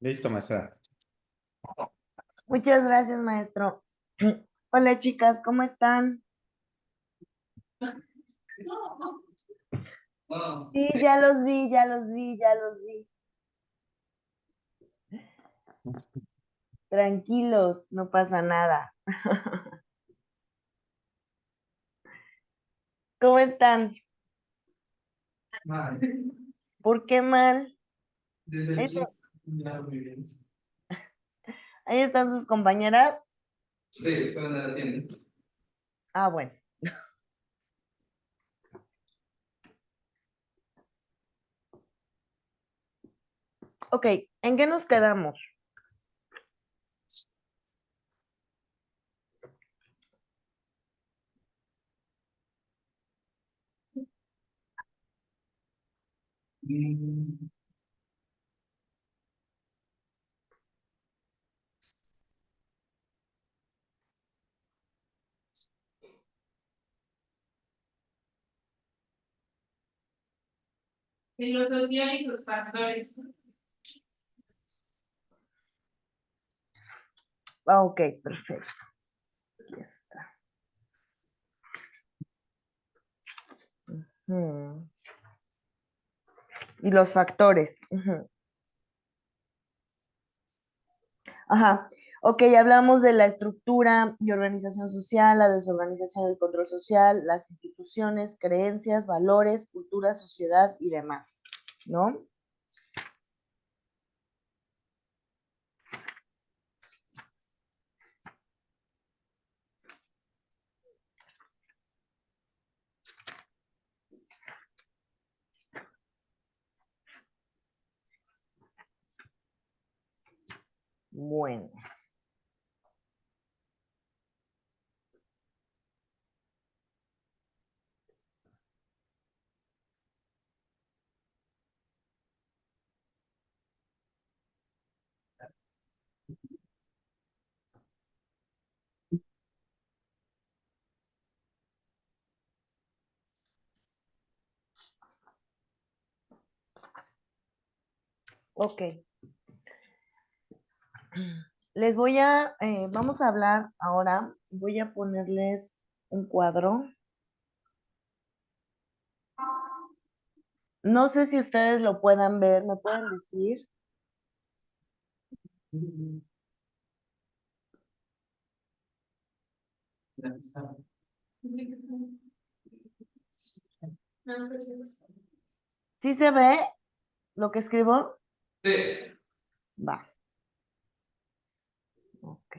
Listo, maestra. Muchas gracias, maestro. Hola, chicas, ¿cómo están? Sí, ya los vi, ya los vi, ya los vi. Tranquilos, no pasa nada. ¿Cómo están? Mal. ¿Por qué mal? Desde el Ahí, chico, ya muy bien. ahí están sus compañeras. Sí, fue donde la tienen. Ah, bueno. Ok, ¿en qué nos quedamos? Mm, En lo social y sus factores. Ah, ok, perfecto. Aquí está. Ujú. Y los factores. Ujú. Ajá. Ok, hablamos de la estructura y organización social, la desorganización y el control social, las instituciones, creencias, valores, cultura, sociedad y demás, ¿no? Bueno, ok. Vamos a hablar ahora, voy a ponerles un cuadro. No sé si ustedes lo puedan ver, ¿me pueden decir? ya está. ¿Sí se ve lo que escribo? Sí. Va, ok.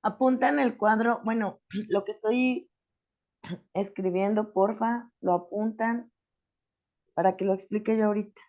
Apunta en el cuadro, bueno, lo que estoy escribiendo, porfa, lo apuntan para que lo explique yo ahorita.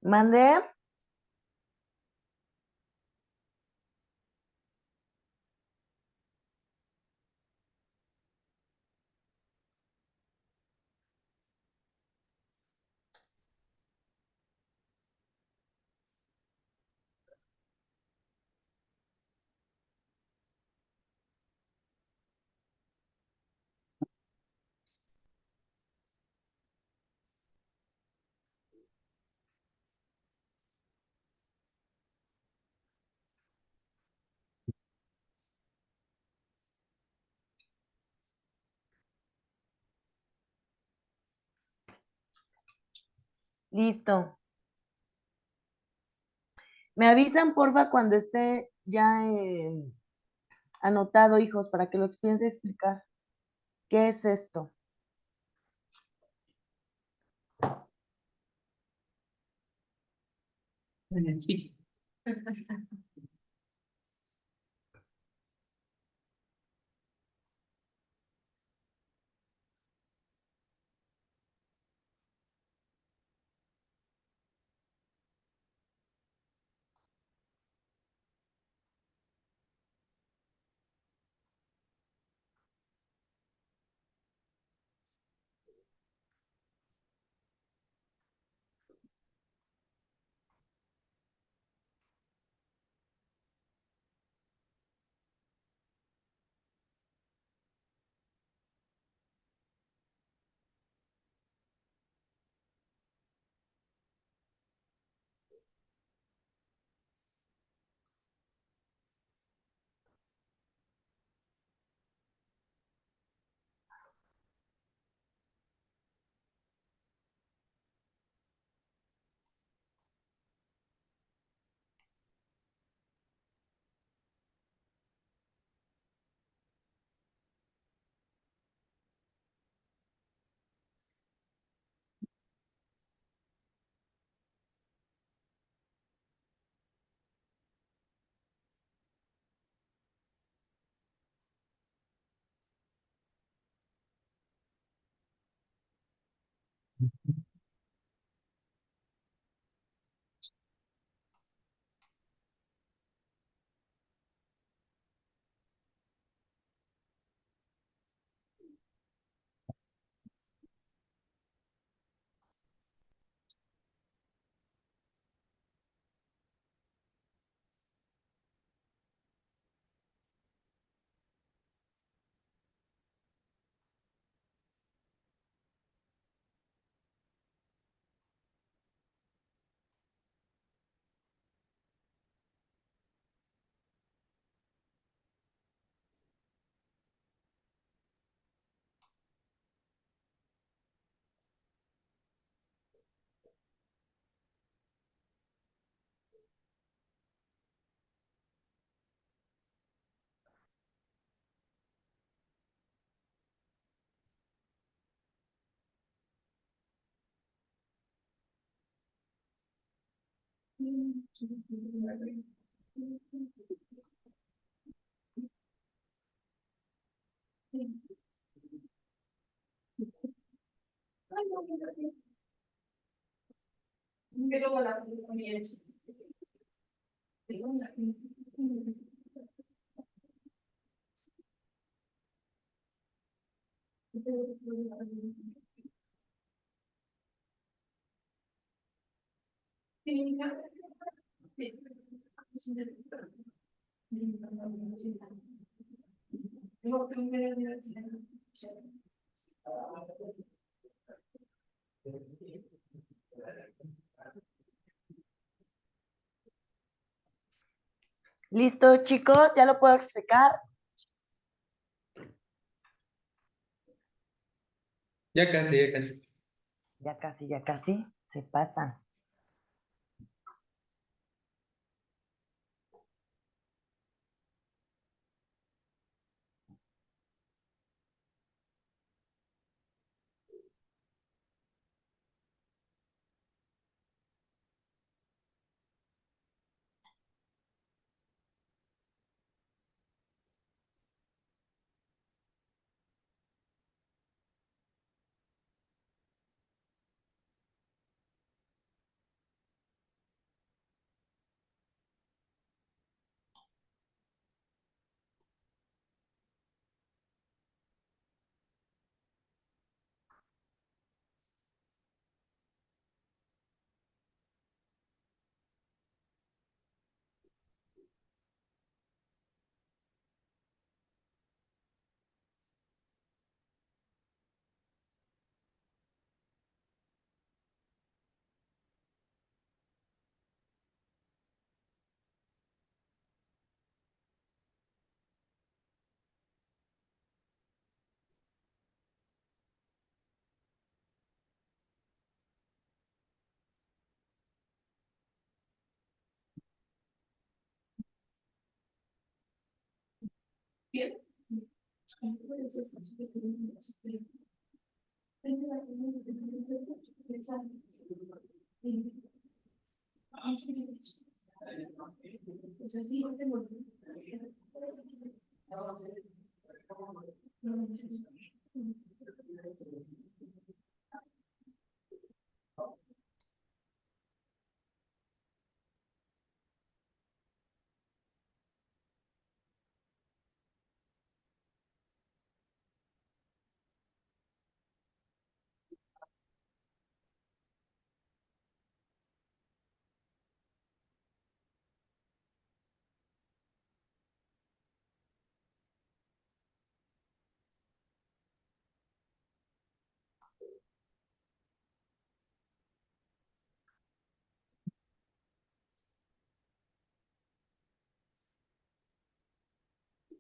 ¿Mandé? Listo. Me avisan, porfa, cuando esté ya anotado, hijos, para que lo piense explicar. ¿Qué es esto? Sí. ¿Listo, chicos? ¿Ya lo puedo explicar? Ya casi, ya casi. Ya casi, se pasan.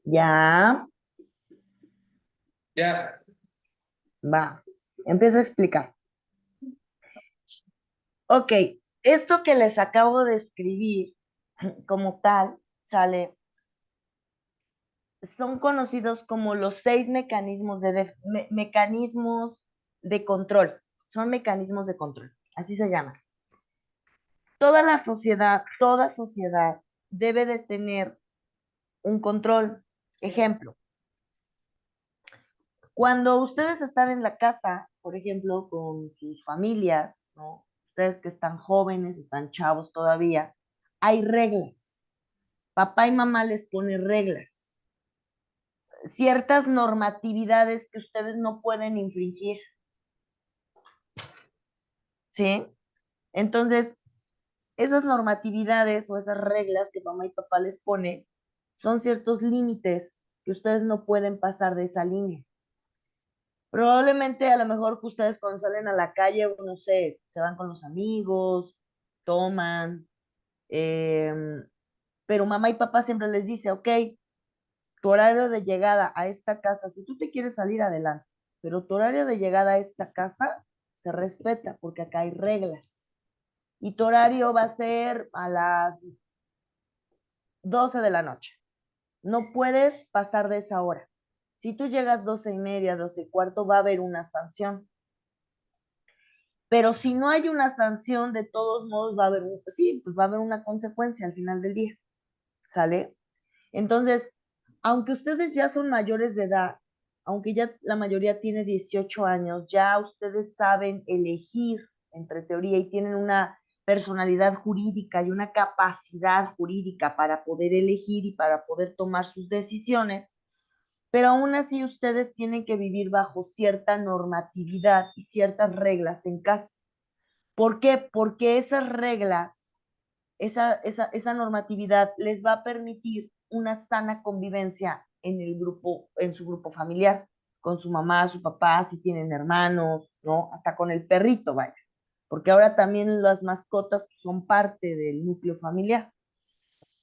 Ya, Ya, va. Empiezo a explicar. Ok, esto que les acabo de escribir como tal, sale, son conocidos como los 6 mecanismos mecanismos de control. Son mecanismos de control, así se llaman. Toda sociedad debe de tener un control. Ejemplo, cuando ustedes están en la casa, por ejemplo, con sus familias, ¿no? Ustedes que están jóvenes, están chavos todavía, hay reglas. Papá y mamá les pone reglas, ciertas normatividades que ustedes no pueden infringir, ¿sí? Entonces, esas normatividades o esas reglas que mamá y papá les pone son ciertos límites que ustedes no pueden pasar de esa línea. Probablemente a lo mejor que ustedes cuando salen a la calle, no sé, se van con los amigos, toman, pero mamá y papá siempre les dice, ok, tu horario de llegada a esta casa, si tú te quieres salir adelante, pero tu horario de llegada a esta casa se respeta porque acá hay reglas. Y tu horario va a ser a las 12 de la noche. No puedes pasar de esa hora. Si tú llegas 12:30, 12:15, va a haber una sanción. Pero si no hay una sanción, de todos modos va a haber, sí, pues va a haber una consecuencia al final del día. ¿Sale? Entonces, aunque ustedes ya son mayores de edad, aunque ya la mayoría tiene 18 años, ya ustedes saben elegir entre teoría y tienen una personalidad jurídica y una capacidad jurídica para poder elegir y para poder tomar sus decisiones, pero aún así ustedes tienen que vivir bajo cierta normatividad y ciertas reglas en casa. ¿Por qué? Porque esas reglas esa normatividad les va a permitir una sana convivencia en el grupo, en su grupo familiar, con su mamá, su papá, si tienen hermanos, ¿no? Hasta con el perrito, vaya, porque ahora también las mascotas pues, son parte del núcleo familiar.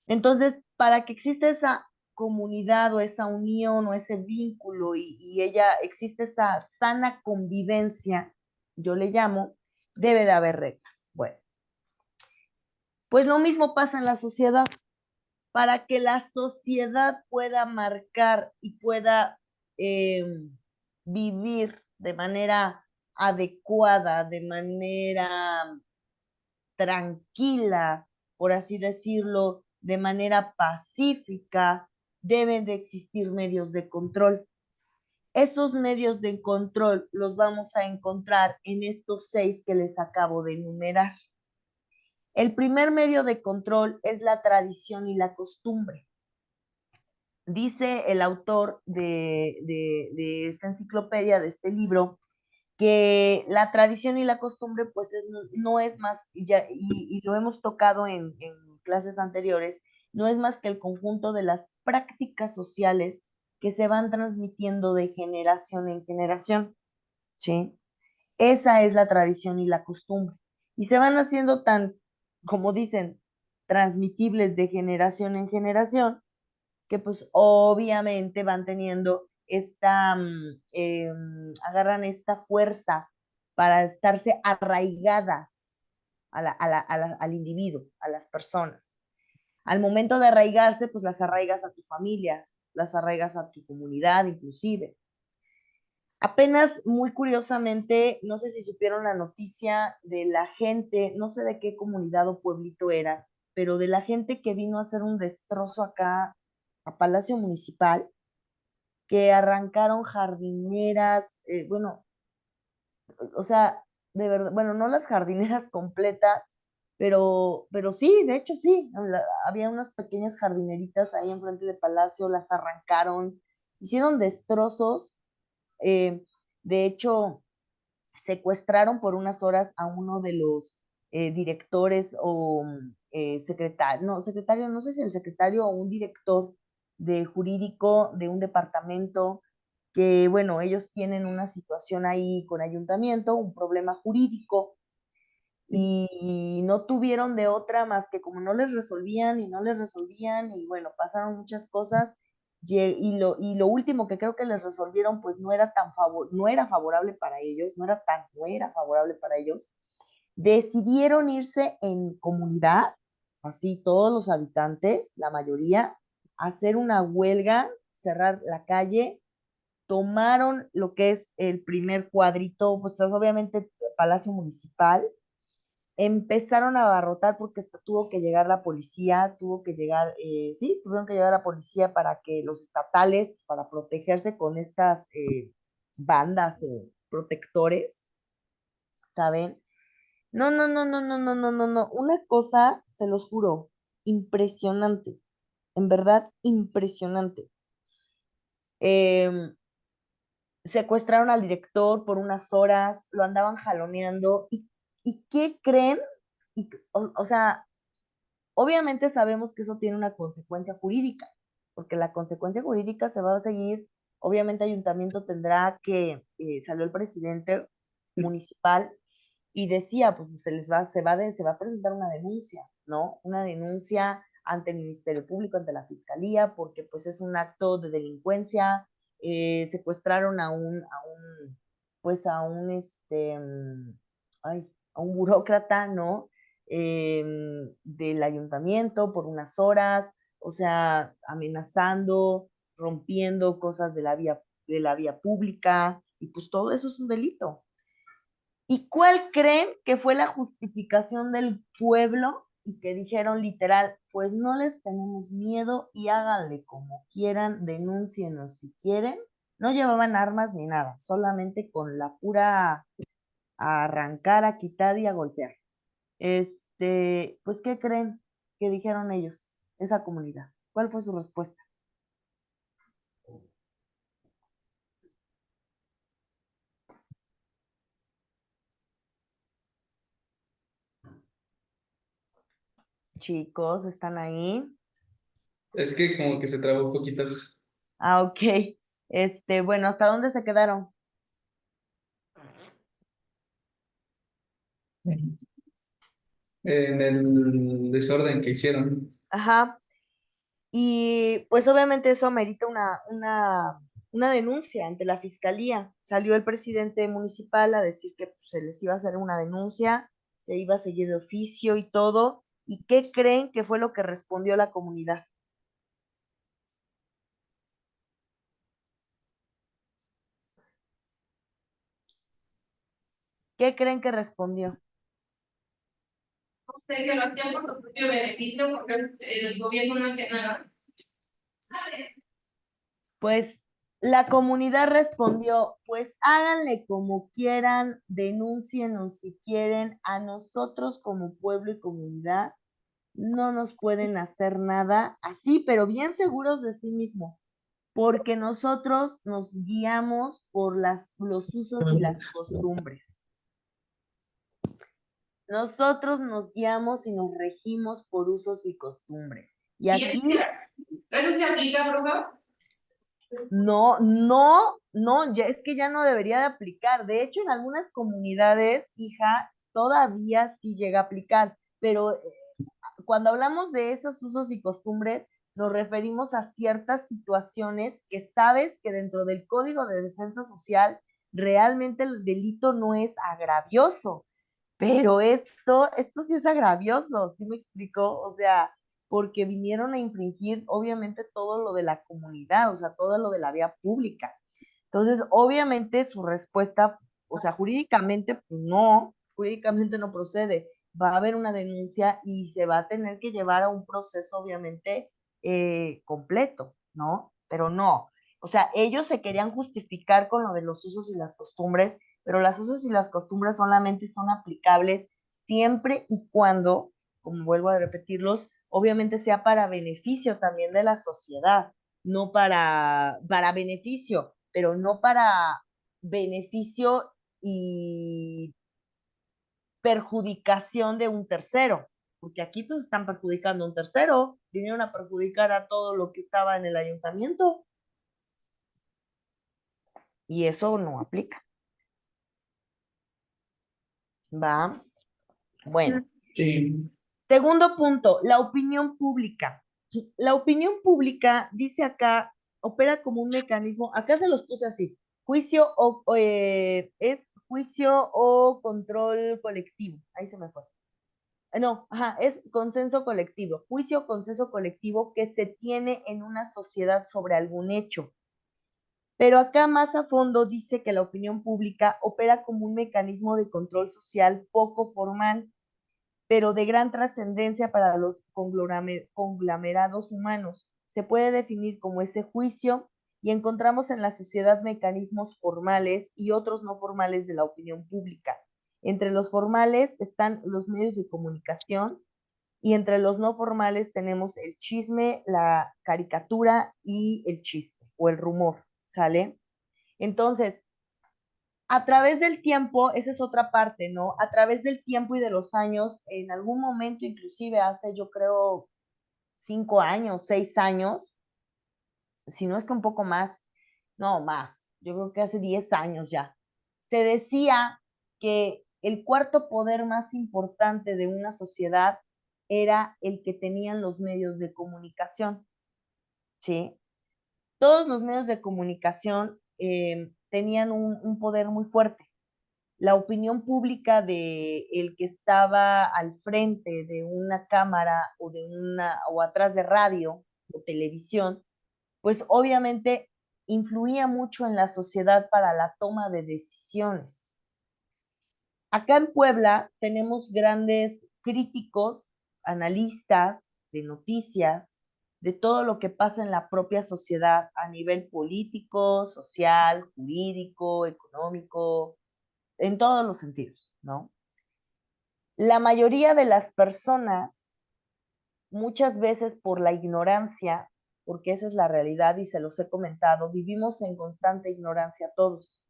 Entonces, para que exista esa comunidad o esa unión o ese vínculo y ella existe esa sana convivencia, yo le llamo, debe de haber reglas. Bueno, pues lo mismo pasa en la sociedad. Para que la sociedad pueda marcar y pueda eh, vivir de manera adecuada, de manera tranquila, por así decirlo, de manera pacífica, deben de existir medios de control. Esos medios de control los vamos a encontrar en estos 6 que les acabo de enumerar. El primer medio de control es la tradición y la costumbre. Dice el autor de esta enciclopedia, de este libro, que la tradición y la costumbre, pues no es más, y lo hemos tocado en clases anteriores, no es más que el conjunto de las prácticas sociales que se van transmitiendo de generación en generación, ¿sí? Esa es la tradición y la costumbre. Y se van haciendo tan, como dicen, transmitibles de generación en generación, que pues obviamente van teniendo agarran esta fuerza para estarse arraigadas al individuo, a las personas. Al momento de arraigarse, pues las arraigas a tu familia, las arraigas a tu comunidad inclusive. Apenas, muy curiosamente, no sé si supieron la noticia de la gente, no sé de qué comunidad o pueblito era, pero de la gente que vino a hacer un destrozo acá a Palacio Municipal, que arrancaron jardineras, bueno, o sea, de verdad, bueno, no las jardineras completas, pero sí, de hecho sí, había unas pequeñas jardineritas ahí enfrente de Palacio, las arrancaron, hicieron destrozos, eh, de hecho, secuestraron por unas horas a uno de los directores o secretario, no sé si el secretario o un director de jurídico de un departamento que, bueno, ellos tienen una situación ahí con ayuntamiento, un problema jurídico, y no tuvieron de otra más que como no les resolvían y no les resolvían y bueno, pasaron muchas cosas y lo último que creo que les resolvieron pues no era favorable para ellos, no era favorable para ellos. Decidieron irse en comunidad, así todos los habitantes, la mayoría, hacer una huelga, cerrar la calle, tomaron lo que es el primer cuadrito, pues obviamente Palacio Municipal, empezaron a abarrotar porque hasta tuvo que llegar la policía, sí, tuvieron que llegar la policía para que los estatales, pues, para protegerse con estas bandas o protectores, ¿saben? No, no, no, no, no, no, no, no, no. Una cosa, se los juro, impresionante, en verdad, impresionante. Secuestraron al director por unas horas, lo andaban jaloneando. ¿Y qué creen? O sea, obviamente sabemos que eso tiene una consecuencia jurídica, porque la consecuencia jurídica se va a seguir. Obviamente, ayuntamiento tendrá que, salió el presidente municipal y decía, pues se va a presentar una denuncia, ¿no? Una denuncia ante el Ministerio Público, ante la Fiscalía, porque pues es un acto de delincuencia, secuestraron pues a un burócrata, ¿no? Del ayuntamiento por unas horas, o sea, amenazando, rompiendo cosas de la vía pública, y pues todo eso es un delito. ¿Y cuál creen que fue la justificación del pueblo? Y que dijeron literal, pues no les tenemos miedo y háganle como quieran, denúncienos si quieren. No llevaban armas ni nada, solamente con la pura a arrancar, a quitar y a golpear. Pues, ¿qué creen que dijeron ellos, esa comunidad? ¿Cuál fue su respuesta? Chicos, ¿están ahí? Es que como que se trabó un poquito. Ah, ok. Bueno, ¿hasta dónde se quedaron? En el desorden que hicieron. Ajá. Y pues obviamente eso amerita una denuncia ante la fiscalía. Salió el presidente municipal a decir que pues, se les iba a hacer una denuncia, se iba a seguir de oficio y todo. ¿Y qué creen que fue lo que respondió la comunidad? ¿Qué creen que respondió? No sé, que lo hacían por su propio beneficio porque el gobierno no hacía nada. Pues la comunidad respondió, pues háganle como quieran, denúncienos si quieren, a nosotros como pueblo y comunidad no nos pueden hacer nada así, pero bien seguros de sí mismos, porque nosotros nos guiamos por los usos y las costumbres. Nosotros nos guiamos y nos regimos por usos y costumbres. Y ¿Y aquí eso se aplica, por favor? no, ya es que ya no debería de aplicar. De hecho, en algunas comunidades, hija, todavía sí llega a aplicar, pero cuando hablamos de esos usos y costumbres, nos referimos a ciertas situaciones que sabes que dentro del Código de Defensa Social realmente el delito no es agravioso, pero esto sí es agravioso, ¿sí me explicó? O sea, porque vinieron a infringir obviamente todo lo de la comunidad, o sea, todo lo de la vía pública. Entonces, obviamente su respuesta, o sea, jurídicamente no procede. Va a haber una denuncia y se va a tener que llevar a un proceso, obviamente, completo, ¿no? Pero no. O sea, ellos se querían justificar con lo de los usos y las costumbres, pero las usos y las costumbres solamente son aplicables siempre y cuando, como vuelvo a repetirlos, obviamente sea para beneficio también de la sociedad, no para beneficio, pero no para beneficio y perjudicación de un tercero, porque aquí pues están perjudicando a un tercero, vinieron a perjudicar a todo lo que estaba en el ayuntamiento y eso no aplica, ¿va? Bueno, Sí. segundo punto, la opinión pública. La opinión pública, dice acá, opera como un mecanismo, acá se los puse así, es juicio o control colectivo, ahí se me fue. No, ajá, es consenso colectivo, juicio o consenso colectivo que se tiene en una sociedad sobre algún hecho. Pero acá más a fondo dice que la opinión pública opera como un mecanismo de control social poco formal, pero de gran trascendencia para los conglomerados humanos. Se puede definir como ese juicio y encontramos en la sociedad mecanismos formales y otros no formales de la opinión pública. Entre los formales están los medios de comunicación y entre los no formales tenemos el chisme, la caricatura y el chiste o el rumor, ¿sale? Entonces, a través del tiempo, esa es otra parte, ¿no? A través del tiempo y de los años, en algún momento, inclusive hace, yo creo, 5 años, 6 años, si no es que un poco más, no más, yo creo que hace 10 años ya, se decía que el cuarto poder más importante de una sociedad era el que tenían los medios de comunicación, ¿sí? Todos los medios de comunicación tenían un poder muy fuerte. La opinión pública de el que estaba al frente de una cámara o atrás de radio o televisión, pues obviamente influía mucho en la sociedad para la toma de decisiones. Acá en Puebla tenemos grandes críticos, analistas de noticias, de todo lo que pasa en la propia sociedad a nivel político, social, jurídico, económico, en todos los sentidos, ¿no? La mayoría de las personas, muchas veces por la ignorancia, porque esa es la realidad y se los he comentado, vivimos en constante ignorancia todos.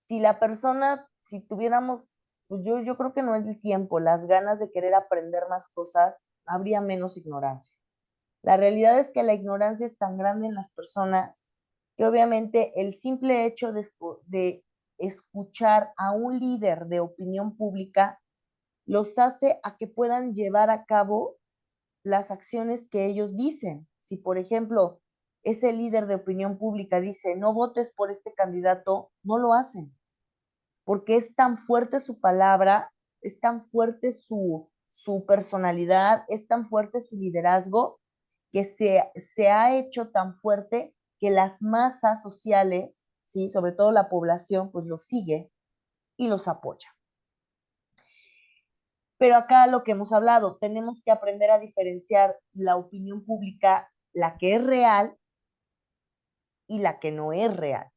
Si la persona, si tuviéramos, pues yo creo que no es el tiempo, las ganas de querer aprender más cosas, habría menos ignorancia. La realidad es que la ignorancia es tan grande en las personas que obviamente el simple hecho de escuchar a un líder de opinión pública los hace a que puedan llevar a cabo las acciones que ellos dicen. Si, por ejemplo, ese líder de opinión pública dice, no votes por este candidato, no lo hacen, porque es tan fuerte su palabra, es tan fuerte su personalidad, es tan fuerte su liderazgo, que se ha hecho tan fuerte que las masas sociales, ¿sí? Sobre todo la población, pues los sigue y los apoya. Pero acá lo que hemos hablado, tenemos que aprender a diferenciar la opinión pública, la que es real y la que no es real.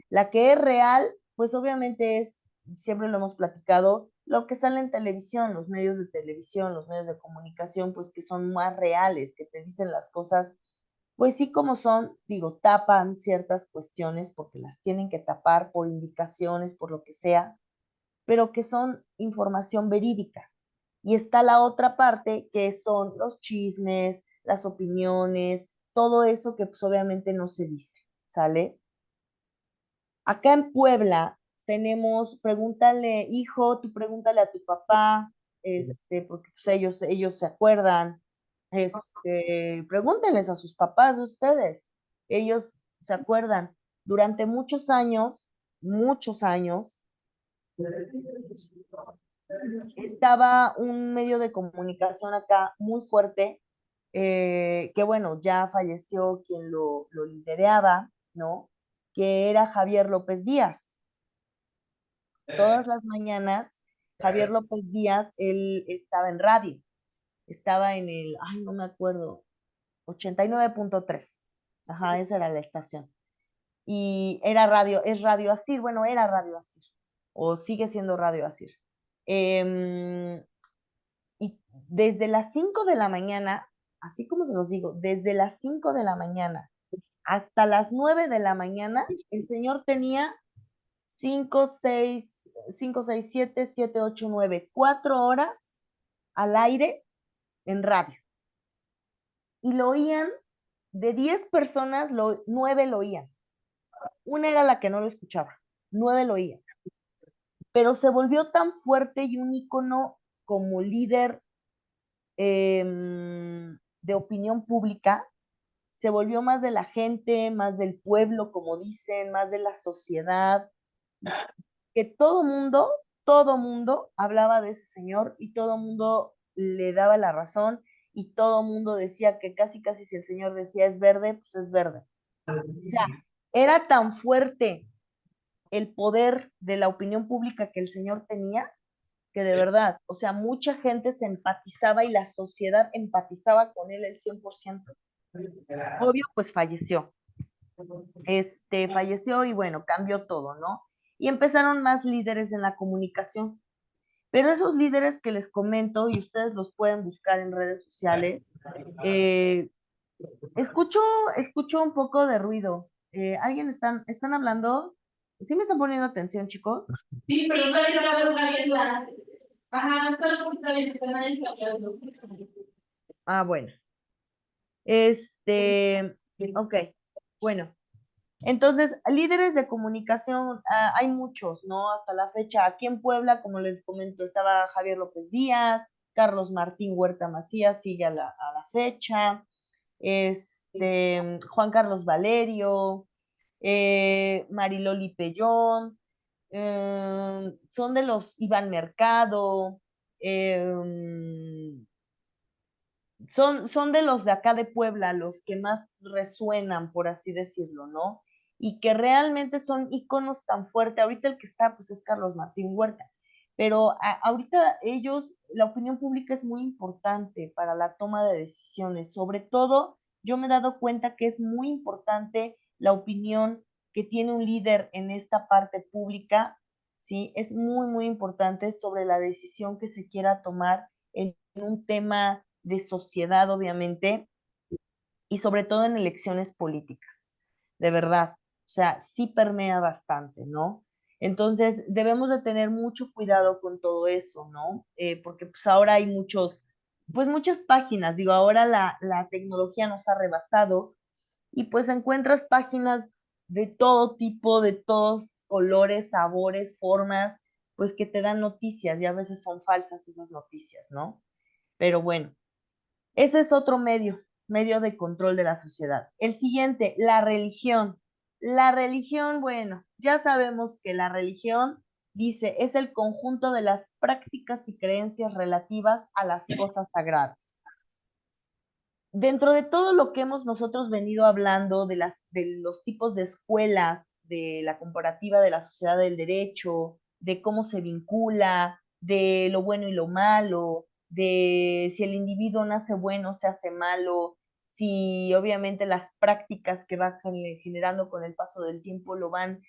La que es real, pues obviamente es, siempre lo hemos platicado, lo que sale en televisión, los medios de televisión, los medios de comunicación, pues que son más reales, que te dicen las cosas, pues sí como son, digo, tapan ciertas cuestiones porque las tienen que tapar por indicaciones, por lo que sea, pero que son información verídica. Y está la otra parte que son los chismes, las opiniones, todo eso que pues obviamente no se dice, ¿sale? Acá en Puebla tenemos, pregúntale, hijo, tú pregúntale a tu papá, porque pues ellos se acuerdan, pregúntenles a sus papás de ustedes, ellos se acuerdan. Durante muchos años, estaba un medio de comunicación acá muy fuerte, que bueno, ya falleció quien lo lideraba, ¿no? Que era Javier López Díaz. Todas las mañanas, Javier López Díaz, él estaba en radio, estaba en el, ay, no me acuerdo, 89.3. Ajá, esa era la estación. Y era radio, es Radio Asir, bueno, era Radio Asir, o sigue siendo Radio Asir. Y desde las 5 de la mañana, así como se los digo, desde las 5 de la mañana hasta las 9 de la mañana, el señor tenía 5, 6, 7, 8, 9, 4 horas al aire en radio. Y lo oían, de 10 personas, 9 lo oían. Una era la que no lo escuchaba, 9 lo oían. Pero se volvió tan fuerte y un ícono como líder de opinión pública, se volvió más de la gente, más del pueblo, como dicen, más de la sociedad, que todo mundo hablaba de ese señor y todo mundo le daba la razón y todo mundo decía que casi, casi si el señor decía es verde, pues es verde. O sea, era tan fuerte el poder de la opinión pública que el señor tenía, que de verdad, o sea, mucha gente se empatizaba y la sociedad empatizaba con él el 100%. Obvio, pues falleció. Falleció y bueno, cambió todo, ¿no? Y empezaron más líderes en la comunicación. Pero esos líderes que les comento, y ustedes los pueden buscar en redes sociales, eh, escucho, escucho un poco de ruido. ¿Alguien están hablando? ¿Sí me están poniendo atención, chicos? Sí, pero no le va a ver la. Ajá, está bien, Ah, bueno. Ok, bueno. Entonces, líderes de comunicación, hay muchos, ¿no? Hasta la fecha, aquí en Puebla, como les comento, estaba Javier López Díaz, Carlos Martín Huerta Macías, sigue a la fecha, Juan Carlos Valerio, Mariloli Pellón, son de los Iván Mercado, son de los de acá de Puebla, los que más resuenan, por así decirlo, ¿no? Y que realmente son íconos tan fuertes. Ahorita el que está, pues es Carlos Martín Huerta. Pero ahorita ellos, la opinión pública es muy importante para la toma de decisiones. Sobre todo, yo me he dado cuenta que es muy importante la opinión que tiene un líder en esta parte pública, ¿sí? Es muy, muy importante sobre la decisión que se quiera tomar en un tema de sociedad, obviamente, y sobre todo en elecciones políticas, de verdad. O sea, sí permea bastante, ¿no? Entonces, debemos de tener mucho cuidado con todo eso, ¿no? Porque pues ahora hay muchos pues muchas páginas, digo, ahora la tecnología nos ha rebasado y pues encuentras páginas de todo tipo, de todos colores, sabores, formas, pues que te dan noticias y a veces son falsas esas noticias, ¿no? Pero bueno, ese es otro medio de control de la sociedad. El siguiente, la religión. La religión, bueno, ya sabemos que la religión, dice, es el conjunto de las prácticas y creencias relativas a las cosas sagradas. Dentro de todo lo que hemos nosotros venido hablando de los tipos de escuelas, de la comparativa de la sociedad del derecho, de cómo se vincula, de lo bueno y lo malo, de si el individuo nace bueno, se hace malo, si obviamente las prácticas que va generando con el paso del tiempo lo van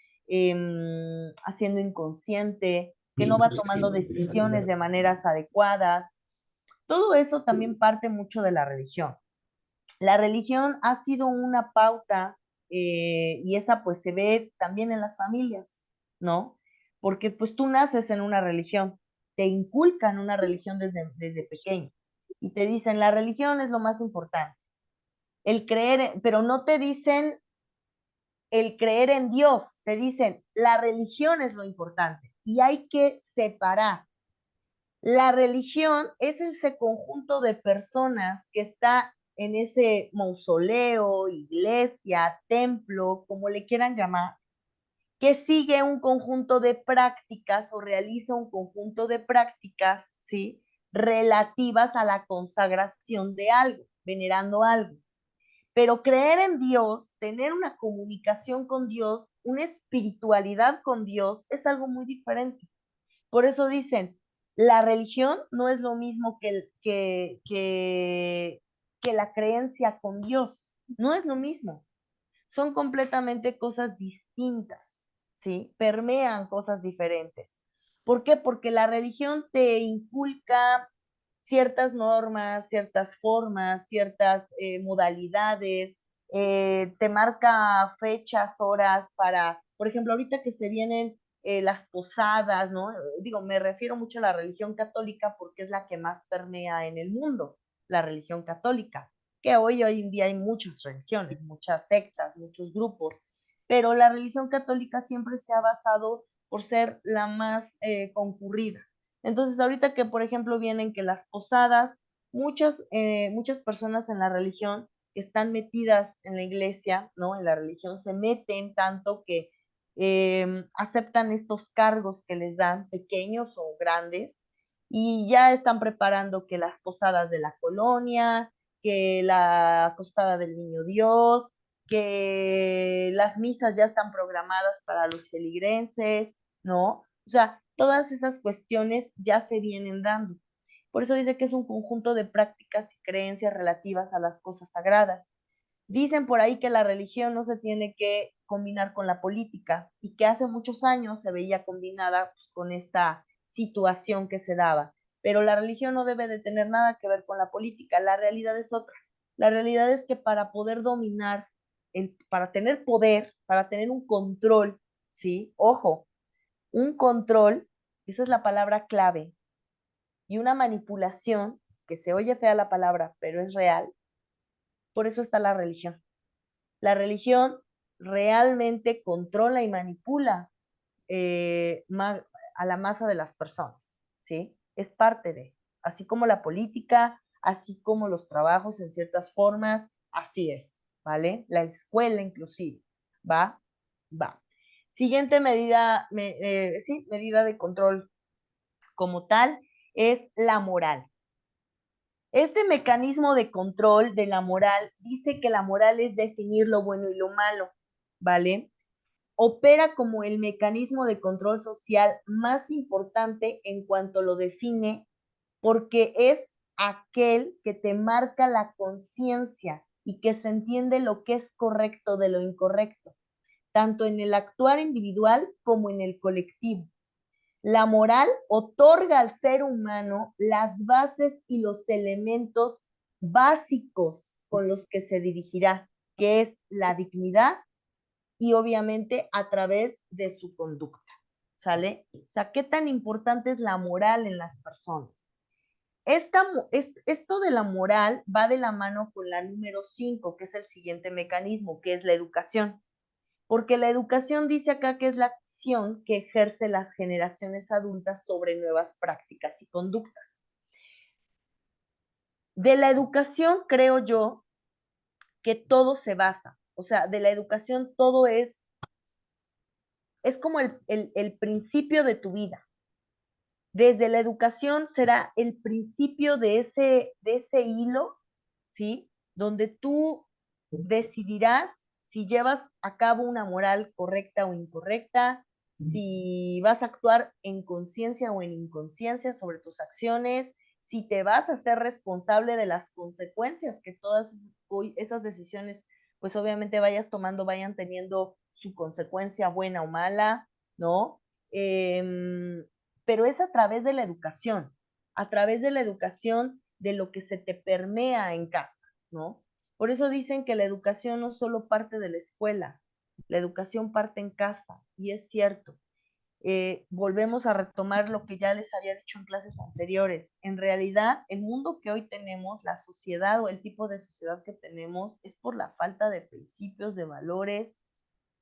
haciendo inconsciente, que no va tomando decisiones de maneras adecuadas. Todo eso también parte mucho de la religión. La religión ha sido una pauta y esa pues se ve también en las familias, ¿no? Porque pues tú naces en una religión, te inculcan una religión desde pequeño y te dicen la religión es lo más importante. El creer, pero no te dicen el creer en Dios, te dicen la religión es lo importante y hay que separar. La religión es ese conjunto de personas que está en ese mausoleo, iglesia, templo, como le quieran llamar, que sigue un conjunto de prácticas o realiza un conjunto de prácticas, ¿sí? Relativas a la consagración de algo, venerando algo. Pero creer en Dios, tener una comunicación con Dios, una espiritualidad con Dios, es algo muy diferente. Por eso dicen, la religión no es lo mismo que la creencia con Dios. No es lo mismo. Son completamente cosas distintas, ¿sí? Permean cosas diferentes. ¿Por qué? Porque la religión te inculca ciertas normas, ciertas formas, ciertas modalidades, te marca fechas, horas para, por ejemplo, ahorita que se vienen las posadas, ¿no? Digo, me refiero mucho a la religión católica porque es la que más permea en el mundo, la religión católica, que hoy en día hay muchas religiones, muchas sectas, muchos grupos, pero la religión católica siempre se ha basado por ser la más concurrida. Entonces, ahorita que, por ejemplo, vienen que las posadas, muchas personas en la religión que están metidas en la iglesia, ¿no? En la religión, se meten tanto que aceptan estos cargos que les dan, pequeños o grandes, y ya están preparando que las posadas de la colonia, que la acostada del niño Dios, que las misas ya están programadas para los feligreses, ¿no? O sea, todas esas cuestiones ya se vienen dando. Por eso dice que es un conjunto de prácticas y creencias relativas a las cosas sagradas. Dicen por ahí que la religión no se tiene que combinar con la política y que hace muchos años se veía combinada pues, con esta situación que se daba. Pero la religión no debe de tener nada que ver con la política. La realidad es otra. La realidad es que para poder dominar, para tener poder, para tener un control, ¿sí? Ojo, un control, esa es la palabra clave, y una manipulación, que se oye fea la palabra, pero es real, por eso está la religión. La religión realmente controla y manipula a la masa de las personas, ¿sí? Es parte de, así como la política, así como los trabajos en ciertas formas, así es, ¿vale? La escuela inclusive, ¿va? Va. Siguiente medida, sí, medida de control como tal es la moral. Este mecanismo de control de la moral dice que la moral es definir lo bueno y lo malo, ¿vale? Opera como el mecanismo de control social más importante en cuanto lo define, porque es aquel que te marca la conciencia y que se entiende lo que es correcto de lo incorrecto, tanto en el actuar individual como en el colectivo. La moral otorga al ser humano las bases y los elementos básicos con los que se dirigirá, que es la dignidad y obviamente a través de su conducta, ¿sale? O sea, ¿qué tan importante es la moral en las personas? Esto de la moral va de la mano con la número 5, que es el siguiente mecanismo, que es la educación. Porque la educación dice acá que es la acción que ejerce las generaciones adultas sobre nuevas prácticas y conductas. De la educación creo yo que todo se basa, o sea, de la educación todo es como el principio de tu vida. Desde la educación será el principio de ese hilo, ¿sí? Donde tú decidirás si llevas a cabo una moral correcta o incorrecta, si vas a actuar en conciencia o en inconsciencia sobre tus acciones, si te vas a ser responsable de las consecuencias que todas esas decisiones, pues obviamente vayas tomando, vayan teniendo su consecuencia buena o mala, ¿no? Pero es a través de la educación de lo que se te permea en casa, ¿no? Por eso dicen que la educación no solo parte de la escuela, la educación parte en casa, y es cierto. Volvemos a retomar lo que ya les había dicho en clases anteriores. En realidad, el mundo que hoy tenemos, la sociedad o el tipo de sociedad que tenemos, es por la falta de principios, de valores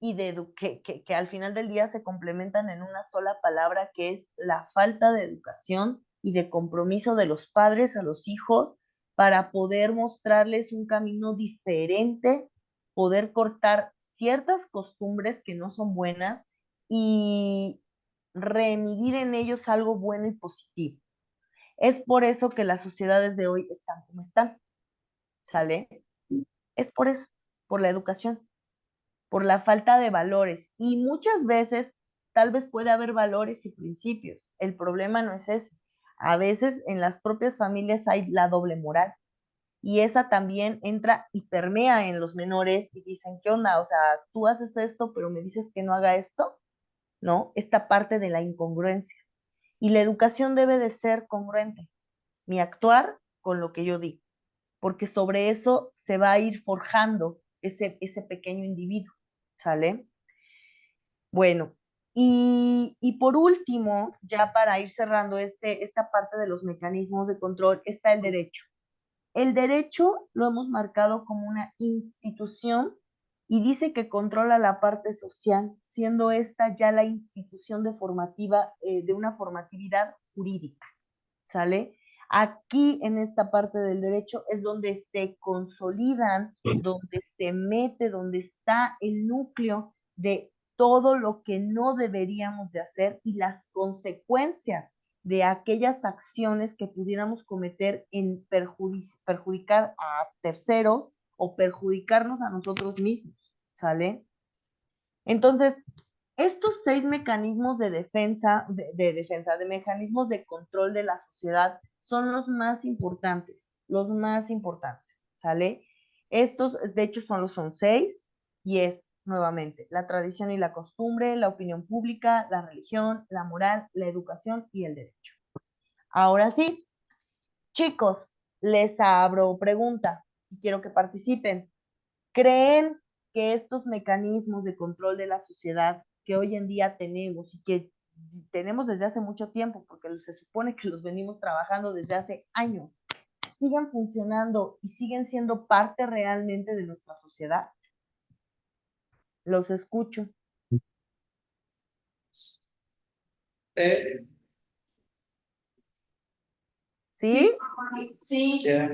y que al final del día se complementan en una sola palabra, que es la falta de educación y de compromiso de los padres a los hijos para poder mostrarles un camino diferente, poder cortar ciertas costumbres que no son buenas y reemitir en ellos algo bueno y positivo. Es por eso que las sociedades de hoy están como están, ¿sale? Es por eso, por la educación, por la falta de valores. Y muchas veces tal vez puede haber valores y principios. El problema no es ese. A veces en las propias familias hay la doble moral. Y esa también entra y permea en los menores y dicen, ¿qué onda? O sea, tú haces esto, pero me dices que no haga esto, ¿no? Esta parte de la incongruencia. Y la educación debe de ser congruente, mi actuar con lo que yo digo, porque sobre eso se va a ir forjando ese pequeño individuo, ¿sale? Bueno, y por último, ya para ir cerrando esta parte de los mecanismos de control, está el derecho. El derecho lo hemos marcado como una institución y dice que controla la parte social, siendo esta ya la institución de una formatividad jurídica, ¿sale? Aquí en esta parte del derecho es donde se consolidan, donde se mete, donde está el núcleo de todo lo que no deberíamos de hacer y las consecuencias de aquellas acciones que pudiéramos cometer en perjudicar a terceros o perjudicarnos a nosotros mismos, ¿sale? Entonces, estos 6 mecanismos de defensa, de mecanismos de control de la sociedad son los más importantes, ¿sale? Estos, de hecho, son 6 y es, nuevamente, la tradición y la costumbre, la opinión pública, la religión, la moral, la educación y el derecho. Ahora sí, chicos, les abro pregunta y quiero que participen. ¿Creen que estos mecanismos de control de la sociedad que hoy en día tenemos y que tenemos desde hace mucho tiempo, porque se supone que los venimos trabajando desde hace años, siguen funcionando y siguen siendo parte realmente de nuestra sociedad? Los escucho. Eh, ¿Sí? Sí, ya.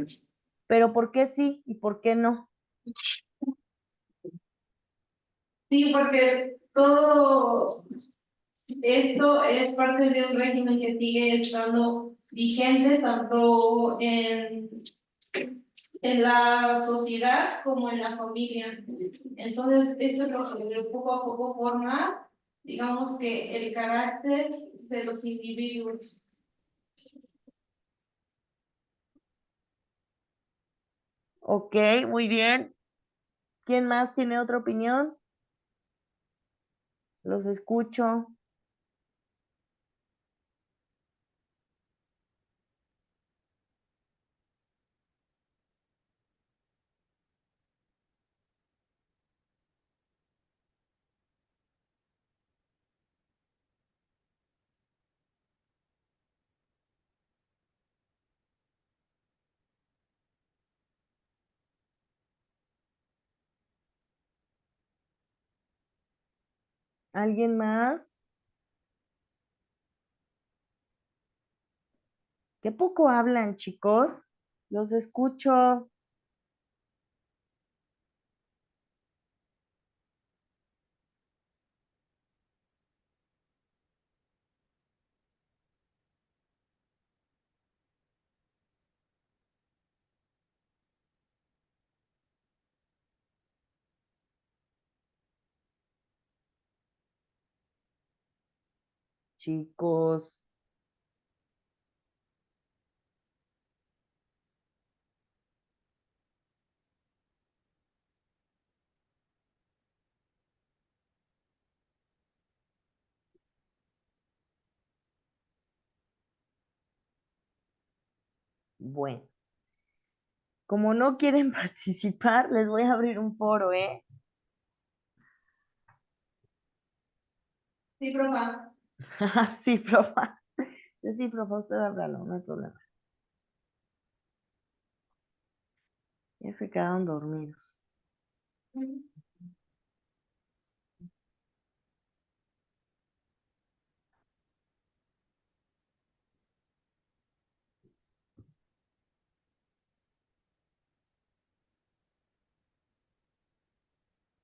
¿Pero por qué sí y por qué no? sí, porque todo esto es parte de un régimen que sigue estando vigente tanto en la sociedad como en la familia. Entonces, eso es lo que poco a poco forma, digamos que el carácter de los individuos. Ok, muy bien. ¿Quién más tiene otra opinión? Los escucho. ¿Alguien más? Qué poco hablan, chicos. Los escucho. Chicos. Bueno, como no quieren participar, les voy a abrir un foro, ¿eh? Sí, profa. Sí, profa. Sí, profa, usted háblalo, no hay problema. Ya se quedaron dormidos.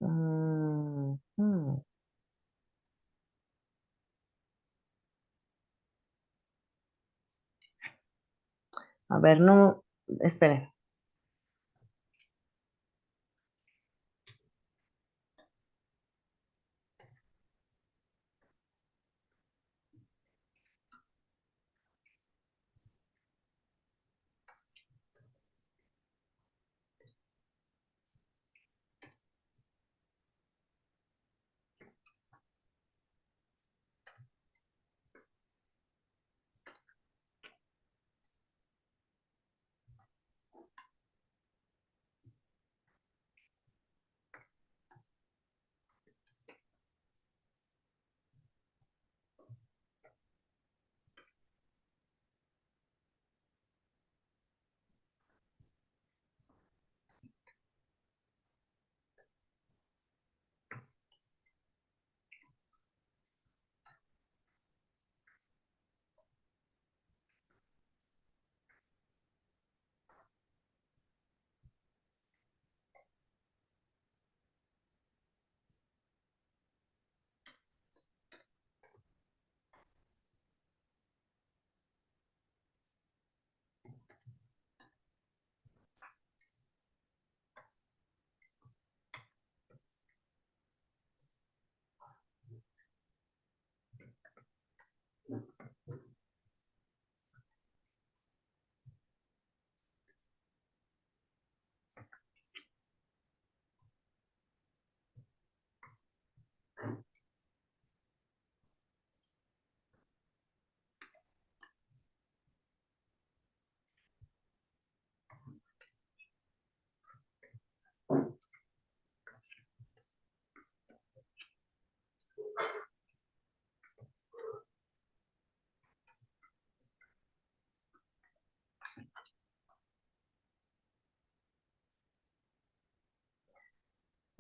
Mm. A ver, no, esperen.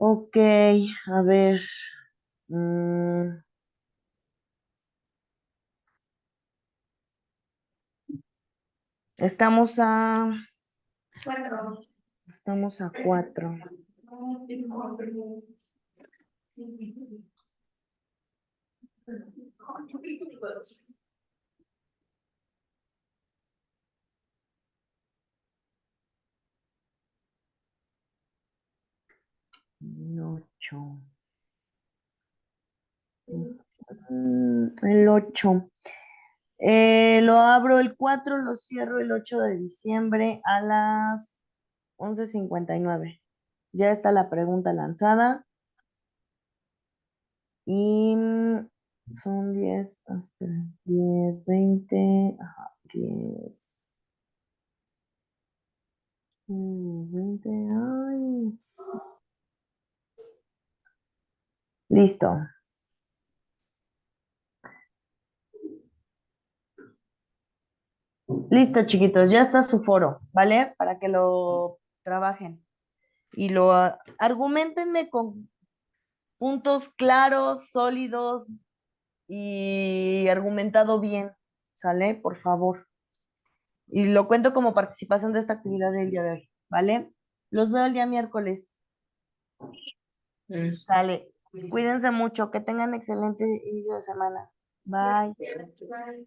Ok, a ver. mm, estamos a, Bueno. estamos a 4. Ocho. El 8. Lo abro el 4, lo cierro el 8 de diciembre a las 11:59. Ya está la pregunta lanzada. Y son 10, espera, 10, 20, ajá, 10, 20, ay. Listo. Listo, chiquitos, ya está su foro, ¿vale? Para que lo trabajen y lo argumentenme con puntos claros, sólidos y argumentado bien, ¿sale? Por favor. Y lo cuento como participación de esta actividad del día de hoy, ¿vale? Los veo el día miércoles. Sale. Cuídense mucho, que tengan excelente inicio de semana. Bye. Bye.